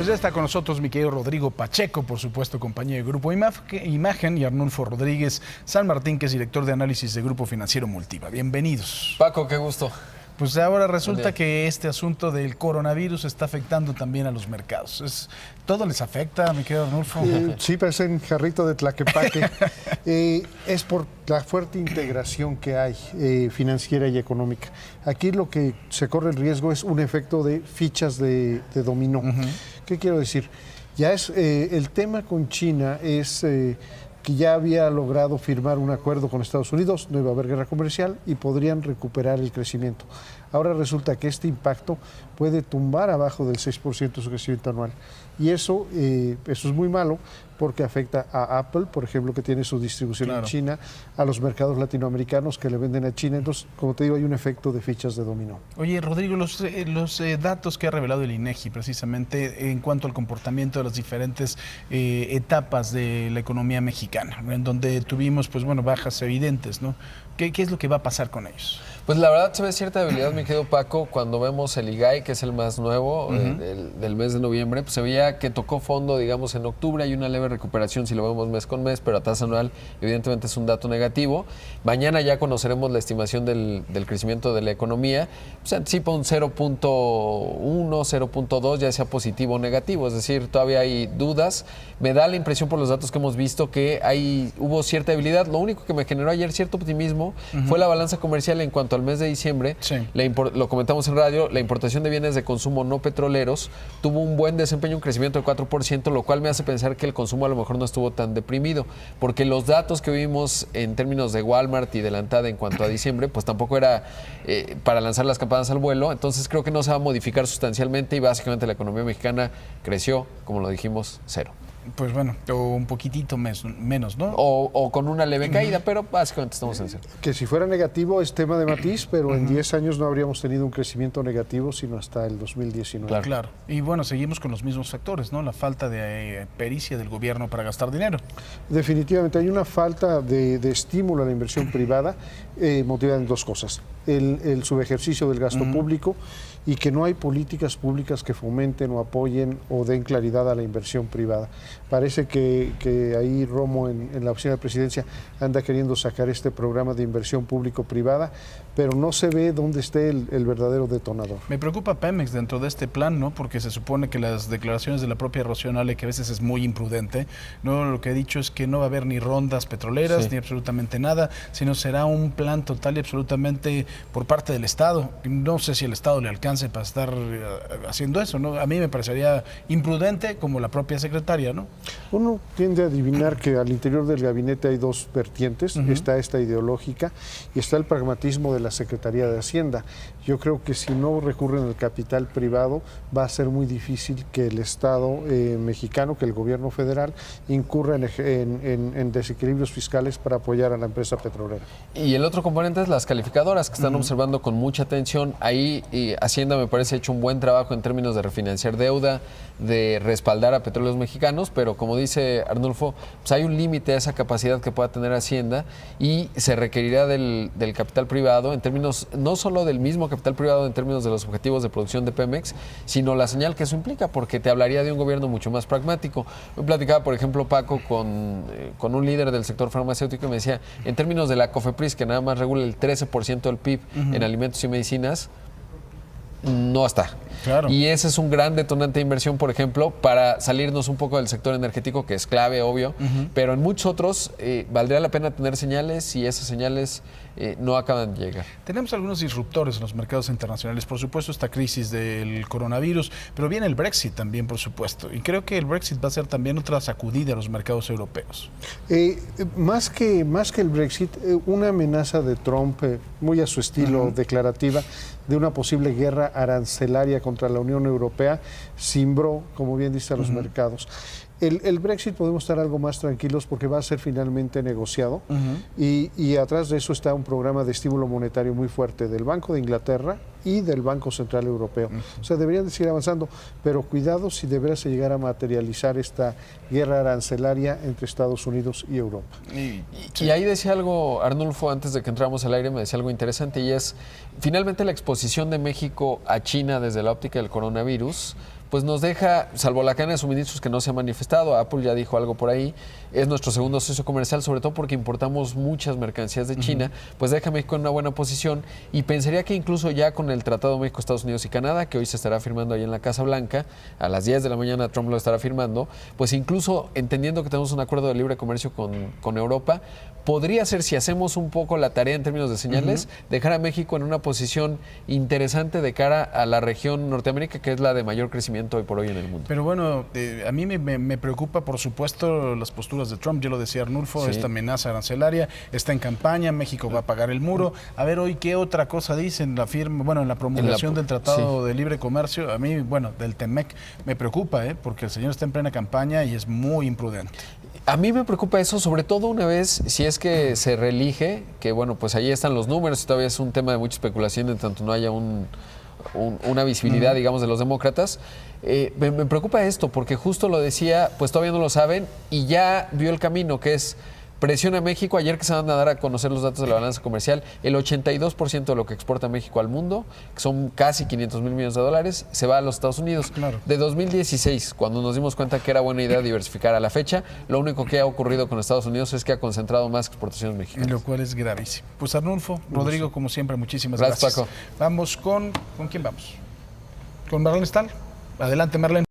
Pues ya está con nosotros mi querido Rodrigo Pacheco, por supuesto, compañero de Grupo Imagen, y Arnulfo Rodríguez San Martín, que es director de análisis de Grupo Financiero Multiva. Bienvenidos. Paco, qué gusto. Pues ahora resulta que este asunto del coronavirus está afectando también a los mercados. ¿Todo les afecta, mi querido Arnulfo? Sí, parecen jarrito de tlaquepaque. Es por la fuerte integración que hay financiera y económica. Aquí lo que se corre el riesgo es un efecto de fichas de dominó. ¿Qué quiero decir? Ya es el tema con China es que ya había logrado firmar un acuerdo con Estados Unidos, no iba a haber guerra comercial y podrían recuperar el crecimiento. Ahora resulta que este impacto puede tumbar abajo del 6% su crecimiento anual. Y eso es muy malo porque afecta a Apple, por ejemplo, que tiene su distribución en China, a los mercados latinoamericanos que le venden a China. Entonces, como te digo, hay un efecto de fichas de dominó. Oye, Rodrigo, los datos que ha revelado el INEGI precisamente en cuanto al comportamiento de las diferentes etapas de la economía mexicana, en donde tuvimos, pues bueno, bajas evidentes, ¿no? ¿Qué es lo que va a pasar con ellos? Pues la verdad se ve cierta debilidad, mi querido Paco, cuando vemos el IGAI, que es el más nuevo del mes de noviembre, pues se veía que tocó fondo, digamos, en octubre. Hay una leve recuperación si lo vemos mes con mes, pero a tasa anual evidentemente es un dato negativo. Mañana ya conoceremos la estimación del crecimiento de la economía. Se anticipa un 0.1, 0.2, ya sea positivo o negativo, es decir, todavía hay dudas. Me da la impresión por los datos que hemos visto que hubo cierta debilidad. Lo único que me generó ayer cierto optimismo fue la balanza comercial en cuanto al mes de diciembre. Sí. Lo comentamos en radio, la importación de bienes de consumo no petroleros tuvo un buen desempeño, un crecimiento de 4%, lo cual me hace pensar que el consumo a lo mejor no estuvo tan deprimido, porque los datos que vimos en términos de Walmart y de la ANTAD en cuanto a diciembre, pues tampoco era para lanzar las campanas al vuelo. Entonces creo que no se va a modificar sustancialmente y básicamente la economía mexicana creció, como lo dijimos, cero. Pues bueno, o un poquitito menos, ¿no? O con una leve caída, pero básicamente estamos en cero. Que si fuera negativo es tema de matiz, pero en 10 años no habríamos tenido un crecimiento negativo sino hasta el 2019. Claro. Y bueno, seguimos con los mismos factores, ¿no? La falta de pericia del gobierno para gastar dinero. Definitivamente hay una falta de estímulo a la inversión privada motivada en dos cosas. El subejercicio del gasto público y que no hay políticas públicas que fomenten o apoyen o den claridad a la inversión privada. Parece que ahí Romo en la oficina de presidencia anda queriendo sacar este programa de inversión público-privada, pero no se ve dónde esté el verdadero detonador. Me preocupa Pemex dentro de este plan, ¿no? Porque se supone que las declaraciones de la propia Rocío Nale, que a veces es muy imprudente, ¿no? Lo que ha dicho es que no va a haber ni rondas petroleras, ni absolutamente nada, sino será un plan total y absolutamente por parte del Estado. No sé si el Estado le alcance para estar haciendo eso, ¿no? A mí me parecería imprudente, como la propia secretaria, ¿no? Uno tiende a adivinar que al interior del gabinete hay dos vertientes, está esta ideológica y está el pragmatismo de la Secretaría de Hacienda. Yo creo que si no recurren al capital privado va a ser muy difícil que el Estado mexicano, que el gobierno federal incurra en desequilibrios fiscales para apoyar a la empresa petrolera. Y el otro componente es las calificadoras que están observando con mucha atención. Ahí Hacienda me parece ha hecho un buen trabajo en términos de refinanciar deuda, de respaldar a petróleos mexicanos, pero como dice Arnulfo, pues hay un límite a esa capacidad que pueda tener Hacienda y se requerirá del capital privado en términos, no solo del mismo capital privado en términos de los objetivos de producción de Pemex, sino la señal que eso implica, porque te hablaría de un gobierno mucho más pragmático. Yo platicaba, por ejemplo, Paco, con un líder del sector farmacéutico y me decía, en términos de la COFEPRIS, que nada más regula el 13% del PIB en alimentos y medicinas, no está. Claro. Y ese es un gran detonante de inversión, por ejemplo, para salirnos un poco del sector energético, que es clave, obvio, pero en muchos otros valdría la pena tener señales y esas señales no acaban de llegar. Tenemos algunos disruptores en los mercados internacionales, por supuesto esta crisis del coronavirus, pero viene el Brexit también, por supuesto, y creo que el Brexit va a ser también otra sacudida a los mercados europeos. Más que el Brexit, una amenaza de Trump, muy a su estilo declarativa, de una posible guerra arancelaria contra la Unión Europea, cimbró, como bien dice, a los mercados. El Brexit podemos estar algo más tranquilos porque va a ser finalmente negociado y atrás de eso está un programa de estímulo monetario muy fuerte del Banco de Inglaterra y del Banco Central Europeo. O sea, deberían de seguir avanzando, pero cuidado si de veras se llegara a materializar esta guerra arancelaria entre Estados Unidos y Europa. Y ahí decía algo, Arnulfo, antes de que entráramos al aire, me decía algo interesante y es, finalmente la exposición de México a China desde la óptica del coronavirus pues nos deja, salvo la cadena de suministros que no se ha manifestado, Apple ya dijo algo por ahí, es nuestro segundo socio comercial, sobre todo porque importamos muchas mercancías de China, pues deja a México en una buena posición y pensaría que incluso ya con el Tratado México, Estados Unidos y Canadá, que hoy se estará firmando ahí en la Casa Blanca, a las 10 de la mañana Trump lo estará firmando, pues incluso entendiendo que tenemos un acuerdo de libre comercio con Europa, podría ser, si hacemos un poco la tarea en términos de señales, dejar a México en una posición interesante de cara a la región Norteamérica, que es la de mayor crecimiento hoy por hoy en el mundo. Pero bueno, a mí me preocupa, por supuesto, las posturas de Trump. Ya lo decía Arnulfo, esta amenaza arancelaria está en campaña, México va a pagar el muro. A ver hoy qué otra cosa dicen la firma, bueno, en la promulgación del Tratado de Libre Comercio. A mí, bueno, del TEMEC me preocupa, porque el señor está en plena campaña y es muy imprudente. A mí me preocupa eso, sobre todo una vez, si es que se reelige, que bueno, pues ahí están los números y todavía es un tema de mucha especulación en tanto no haya una visibilidad, digamos, de los demócratas. Me preocupa esto porque justo lo decía, pues todavía no lo saben y ya vio el camino, que es presión a México. Ayer que se van a dar a conocer los datos de la balanza comercial, el 82% de lo que exporta México al mundo, que son casi 500 mil millones de dólares, se va a los Estados Unidos. Claro. De 2016, cuando nos dimos cuenta que era buena idea diversificar a la fecha, lo único que ha ocurrido con Estados Unidos es que ha concentrado más exportaciones mexicanas. Lo cual es gravísimo. Pues Arnulfo, Rodrigo, como siempre, muchísimas gracias. Paco. Vamos ¿con quién vamos? ¿Con Marlene Stahl? Adelante, Marlene.